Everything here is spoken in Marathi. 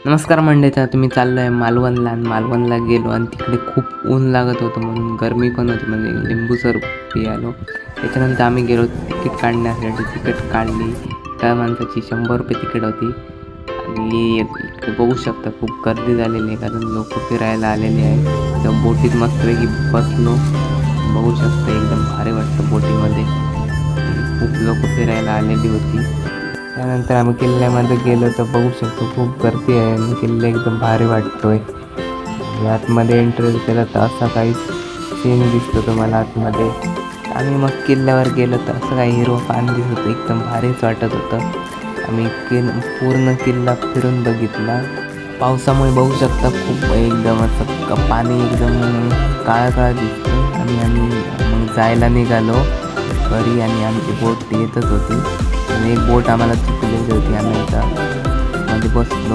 नमस्कार मंडळी, तर तुम्ही चाललो आहे मालवणला आणि मालवणला गेलो आणि तिकडे खूप ऊन लागत होतं म्हणून गरमी पण होती म्हणजे लिंबू सरबत पियालो. त्याच्यानंतर आम्ही गेलो तिकीट काढण्यासाठी. तिकीट काढली, त्या माणसाची 100 रुपये तिकीट होती आणि इकडे बघू शकता खूप गर्दी झालेली आहे कारण लोक फिरायला आलेले आहे. तर बोटीत मस्तपैकी बसलो, बघू शकता एकदम भारी वाटतं बोटीमध्ये. खूप लोक फिरायला आलेली होती. त्यानंतर आम्ही किल्ल्यामध्ये गेलो तर बघू शकतो खूप गर्दी आहे आणि किल्ला एकदम भारी वाटतोय. आतमध्ये एंट्री केलं तर असा काही सीन दिसतो तुम्हाला आतमध्ये. आम्ही मग किल्ल्यावर गेलो तर असं काही हिरवं पाणी दिसत होतं, एकदम भारीच वाटत होतं. आम्ही पूर्ण किल्ला फिरून बघितला. पावसामुळे बघू शकता खूप एकदम असं पाणी एकदम काळा काळा दिसतो आणि आम्ही मग जायला निघालो घरी आणि आमची बोट येतच होती आणि एक बोट आम्हाला चुकलेली होती. आम्ही आता मध्ये बसलो.